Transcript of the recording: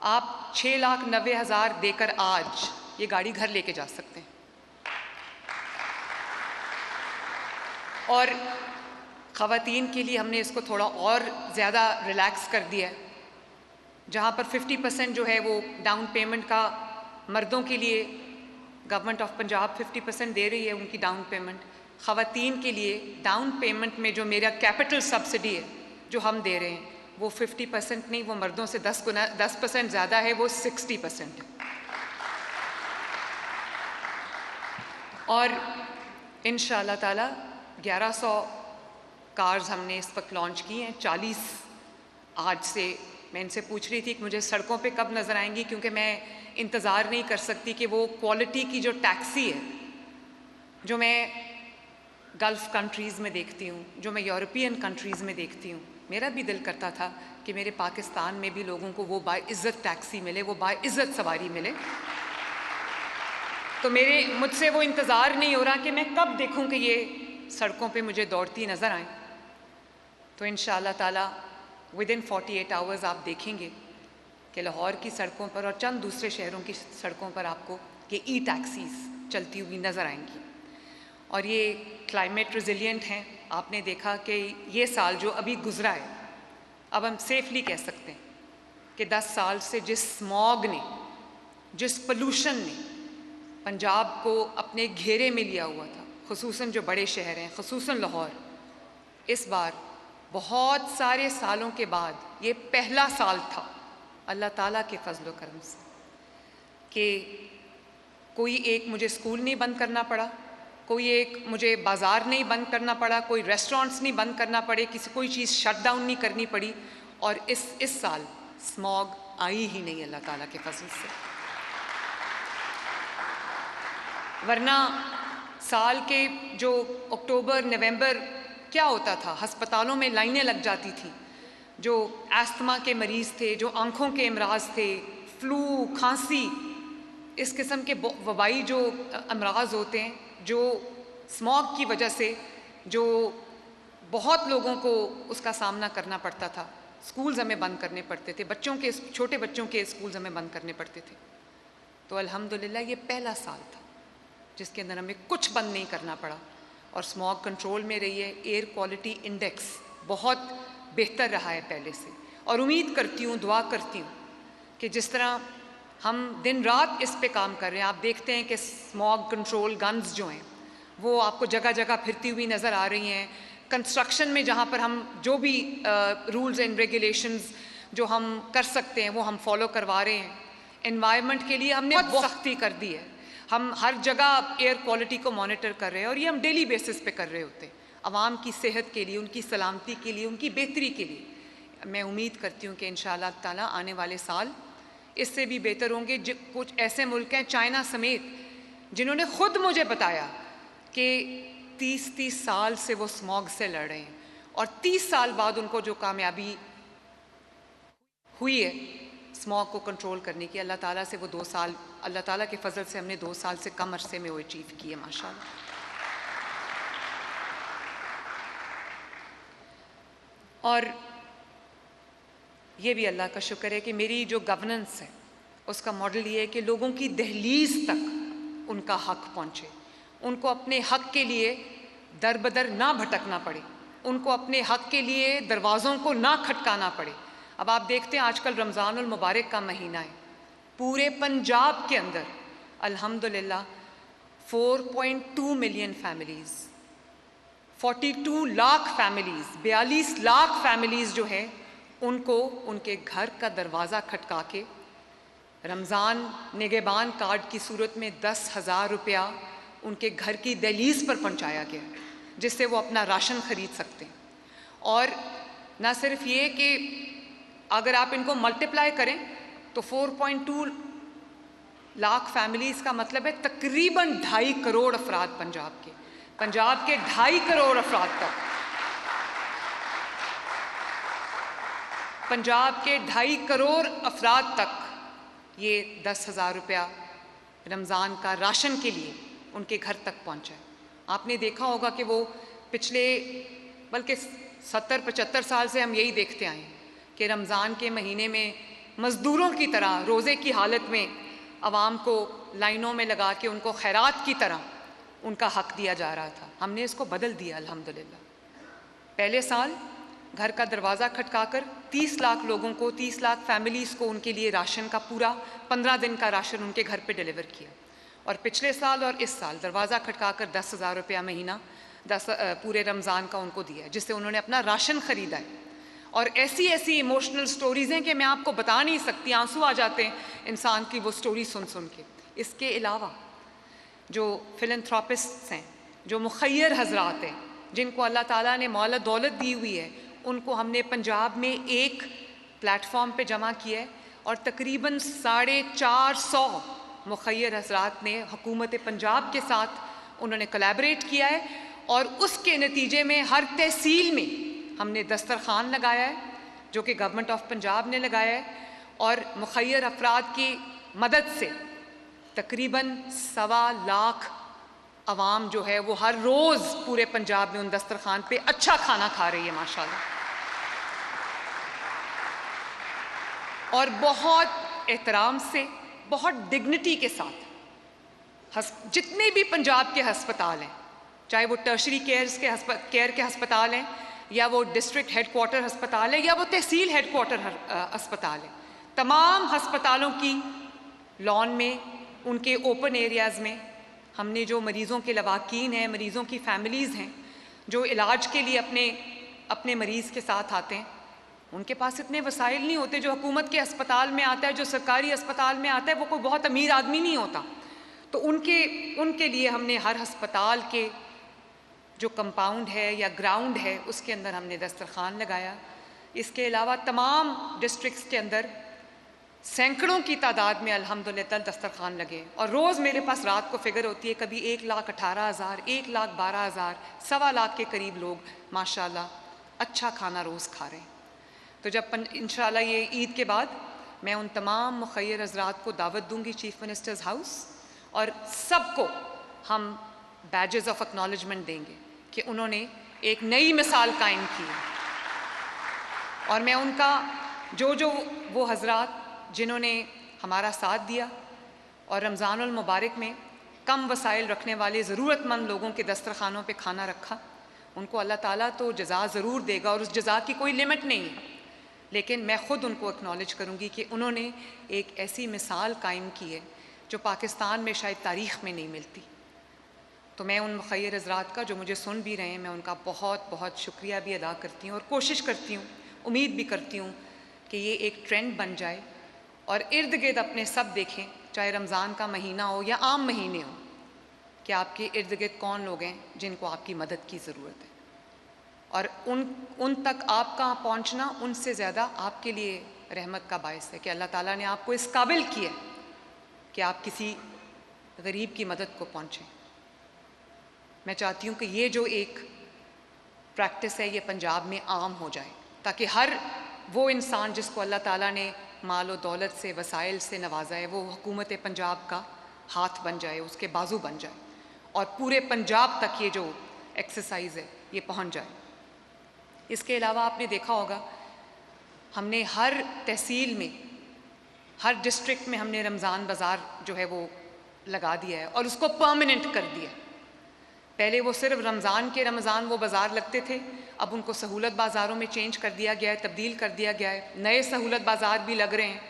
आप 6,90,000 देकर आज ये गाड़ी घर लेके जा सकते हैं। और ख़वातीन के लिए हमने इसको थोड़ा और ज़्यादा रिलैक्स कर दिया है, जहाँ पर 50% जो है वो डाउन पेमेंट का मर्दों के लिए गवर्नमेंट ऑफ पंजाब 50% दे रही है उनकी डाउन पेमेंट। ख़वातीन के लिए डाउन पेमेंट में जो मेरा कैपिटल सब्सिडी है जो हम दे रहे हैं वो 50% नहीं, वो मर्दों से 10% ज़्यादा है, वो 60% है। और इंशाअल्लाह ताला 1100 कार्स हमने इस वक्त लॉन्च की हैं। 40 आज से मैं इनसे पूछ रही थी कि मुझे सड़कों पे कब नज़र आएंगी, क्योंकि मैं इंतज़ार नहीं कर सकती कि वो क्वालिटी की जो टैक्सी है जो मैं गल्फ़ कंट्रीज़ में देखती हूँ, जो मैं यूरोपियन कंट्रीज़ में देखती हूँ। मेरा भी दिल करता था कि मेरे पाकिस्तान में भी लोगों को वो बाइज़्ज़त टैक्सी मिले, वो बाइज़्ज़त सवारी मिले। तो मुझसे वो इंतज़ार नहीं हो रहा कि मैं कब देखूँ कि ये सड़कों पे मुझे दौड़ती नज़र आएँ। तो इंशाअल्लाह ताला विदिन 48 आवर्स आप देखेंगे कि लाहौर की सड़कों पर और चंद दूसरे शहरों की सड़कों पर आपको ये ई टैक्सीज़ चलती हुई नज़र आएंगी। और ये क्लाइमेट रेजिलिएंट हैं। आपने देखा कि ये साल जो अभी गुजरा है, अब हम सेफली कह सकते हैं कि 10 साल से जिस स्मॉग ने, जिस पोल्यूशन ने पंजाब को अपने घेरे में लिया हुआ था, खुसूसन जो बड़े शहर हैं, खुसूसन लाहौर, इस बार बहुत सारे सालों के बाद ये पहला साल था अल्लाह ताला के फजल करम से कि कोई एक मुझे स्कूल नहीं बंद करना पड़ा, कोई एक मुझे बाज़ार नहीं बंद करना पड़ा, कोई रेस्टोरेंट्स नहीं बंद करना पड़े, कोई चीज़ शट डाउन नहीं करनी पड़ी। और इस साल स्मॉग आई ही नहीं अल्लाह ताला के फजल से। वरना साल के जो अक्टूबर नवंबर क्या होता था, हस्पतालों में लाइनें लग जाती थी। जो एस्थमा के मरीज़ थे, जो आँखों के अमराज थे, फ्लू, खांसी, इस किस्म के वबाई जो अमराज होते हैं, जो स्मॉग की वजह से जो बहुत लोगों को उसका सामना करना पड़ता था। स्कूल्स हमें बंद करने पड़ते थे, छोटे बच्चों के स्कूल्स हमें बंद करने पड़ते थे। तो अल्हम्दुलिल्लाह ये पहला साल था जिसके अंदर हमें कुछ बंद नहीं करना पड़ा और स्मॉग कंट्रोल में रही है। एयर क्वालिटी इंडेक्स बहुत बेहतर रहा है पहले से। और उम्मीद करती हूँ, दुआ करती हूँ कि जिस तरह हम दिन रात इस पे काम कर रहे हैं, आप देखते हैं कि स्मॉग कंट्रोल गन्स जो हैं वो आपको जगह जगह फिरती हुई नज़र आ रही हैं। कंस्ट्रक्शन में जहाँ पर हम जो भी रूल्स एंड रेगुलेशंस जो हम कर सकते हैं वो हम फॉलो करवा रहे हैं। एनवायरनमेंट के लिए हमने बहुत सख्ती कर दी है। हम हर जगह एयर क्वालिटी को मॉनिटर कर रहे हैं और ये हम डेली बेसिस पे कर रहे होते हैं, आवाम की सेहत के लिए, उनकी सलामती के लिए, उनकी बेहतरी के लिए। मैं उम्मीद करती हूँ कि इंशाअल्लाह ताला आने वाले साल इससे भी बेहतर होंगे। कुछ ऐसे मुल्क हैं, चाइना समेत, जिन्होंने खुद मुझे बताया कि 30-30 साल से वो स्मॉग से लड़ रहे हैं और 30 साल बाद उनको जो कामयाबी हुई है स्मॉग को कंट्रोल करने की, अल्लाह ताला से वो 2 साल, अल्लाह ताला के फजल से हमने 2 साल से कम अरसे में वो अचीव किए माशाल्लाह। और ये भी अल्लाह का शुक्र है कि मेरी जो गवर्नेंस है उसका मॉडल ये है कि लोगों की दहलीज तक उनका हक पहुँचे, उनको अपने हक के लिए दर बदर ना भटकना पड़े, उनको अपने हक के लिए दरवाज़ों को ना खटकाना पड़े। अब आप देखते हैं आजकल रमज़ानुल मुबारक का महीना है, पूरे पंजाब के अंदर अल्हम्दुलिल्लाह 4.2 million families, 42 lakh families, 42 lakh families जो है उनको उनके घर का दरवाज़ा खटका के रमज़ान निगहबान कार्ड की सूरत में 10,000 रुपया उनके घर की दहलीज पर पहुंचाया गया, जिससे वो अपना राशन ख़रीद सकते हैं। और ना सिर्फ ये कि अगर आप इनको मल्टीप्लाई करें तो 4.2 लाख फैमिलीज़ का मतलब है तकरीबन 2.5 करोड़ अफराद पंजाब के 2.5 करोड़ अफराद तक, पंजाब के 2.5 करोड़ अफराद तक ये 10,000 रुपया रमज़ान का राशन के लिए उनके घर तक पहुंचा है। आपने देखा होगा कि वो पिछले बल्कि 70-75 साल से हम यही देखते आए हैं कि रमज़ान के महीने में मज़दूरों की तरह रोज़े की हालत में आवाम को लाइनों में लगा के उनको खैरात की तरह उनका हक़ दिया जा रहा था। हमने इसको बदल दिया अल्हम्दुलिल्लाह। पहले साल घर का दरवाज़ा खटकाकर 30 लाख लोगों को, 30 लाख फैमिलीज़ को उनके लिए राशन का पूरा 15 दिन का राशन उनके घर पे डिलीवर किया। और पिछले साल और इस साल दरवाज़ा खटकाकर 10,000 रुपया महीना पूरे रमज़ान का उनको दिया है, जिससे उन्होंने अपना राशन ख़रीदा है। और ऐसी ऐसी इमोशनल स्टोरीज़ हैं कि मैं आपको बता नहीं सकती, आंसू आ जाते हैं इंसान की वो स्टोरी सुन सुन के। इसके अलावा जो फिलैंथ्रोपिस्ट्स हैं, जो मुखय्यर हजरात हैं, जिनको अल्लाह ताला ने मौला दौलत दी हुई है, उनको हमने पंजाब में एक प्लेटफॉर्म पे जमा किया है और तकरीबन 450 मुखय्यर हजरात ने हुकूमत पंजाब के साथ उन्होंने कोलैबोरेट किया है और उसके नतीजे में हर तहसील में हमने दस्तरखान लगाया है, जो कि गवर्नमेंट ऑफ पंजाब ने लगाया है। और मुखय्यर अफराद की मदद से तकरीबन 1.25 लाख अवाम जो है वो हर रोज़ पूरे पंजाब में उन दस्तरखान पे अच्छा खाना खा रही है माशाल्लाह। और बहुत एहतराम से, बहुत डिग्निटी के साथ जितने भी पंजाब के हस्पताल हैं, चाहे वो टर्शरी केयर के हस्पताल हैं या वो डिस्ट्रिक्ट हेडक्वार्टर अस्पताल है या वो तहसील हेडक्वार्टर अस्पताल है, तमाम हस्पतालों की लॉन में, उनके ओपन एरियाज़ में हमने जो मरीज़ों के लवाकीन हैं, मरीज़ों की फैमिलीज़ हैं जो इलाज के लिए अपने मरीज़ के साथ आते हैं, उनके पास इतने वसाइल नहीं होते। जो हुकूमत के अस्पताल में आता है, जो सरकारी अस्पताल में आता है, वो कोई बहुत अमीर आदमी नहीं होता। तो उनके लिए हमने हर अस्पताल के जो कंपाउंड है या ग्राउंड है उसके अंदर हमने दस्तरखान लगाया। इसके अलावा तमाम डिस्ट्रिक्ट्स के अंदर सैकड़ों की तादाद में अल्हम्दुलिल्लाह दस्तरखान लगे। और रोज़ मेरे पास रात को फिगर होती है, कभी 1,18,000, 1,12,000, 1.25 लाख के करीब लोग माशाल्लाह अच्छा खाना रोज़ खा रहे हैं। तो जब इंशाल्लाह ये ईद के बाद मैं उन तमाम मुखय्यर हज़रात को दावत दूंगी चीफ़ मिनिस्टर्स हाउस, और सबको हम बैजेस ऑफ एक्नॉलेजमेंट देंगे कि उन्होंने एक नई मिसाल कायम की है। और मैं उनका जो वो हज़रात जिन्होंने हमारा साथ दिया और रमज़ानुल मुबारक में कम वसाइल रखने वाले ज़रूरतमंद लोगों के दस्तरखानों पे खाना रखा, उनको अल्लाह ताला तो जज़ा ज़रूर देगा और उस जज़ा की कोई लिमिट नहीं है। लेकिन मैं ख़ुद उनको एक्नॉलेज करूँगी कि उन्होंने एक ऐसी मिसाल कायम की है जो पाकिस्तान में शायद तारीख़ में नहीं मिलती। तो मैं उन मुखय्यर हज़रात का, जो मुझे सुन भी रहे हैं, मैं उनका बहुत बहुत शुक्रिया भी अदा करती हूँ और कोशिश करती हूँ, उम्मीद भी करती हूँ कि ये एक ट्रेंड बन जाए और इर्द गिर्द अपने सब देखें, चाहे रमज़ान का महीना हो या आम महीने हो, कि आपके इर्द गिर्द कौन लोग हैं जिनको आपकी मदद की ज़रूरत है। और उन तक आपका पहुँचना उनसे ज़्यादा आपके लिए रहमत का बायस है कि अल्लाह ताला ने आपको इस काबिल किया कि आप किसी गरीब की मदद को पहुँचें। मैं चाहती हूँ कि ये जो एक प्रैक्टिस है ये पंजाब में आम हो जाए, ताकि हर वो इंसान जिसको अल्लाह ताला ने माल और दौलत से, वसाइल से नवाजा है, वो हुकूमत पंजाब का हाथ बन जाए, उसके बाजू बन जाए और पूरे पंजाब तक ये जो एक्सरसाइज है ये पहुँच जाए। इसके अलावा आपने देखा होगा हमने हर तहसील में, हर डिस्ट्रिक्ट में हमने रमज़ान बाज़ार जो है वो लगा दिया है और उसको परमानेंट कर दिया। पहले वो सिर्फ रमज़ान वो बाज़ार लगते थे, अब उनको सहूलत बाज़ारों में चेंज कर दिया गया है, तब्दील कर दिया गया है। नए सहूलत बाज़ार भी लग रहे हैं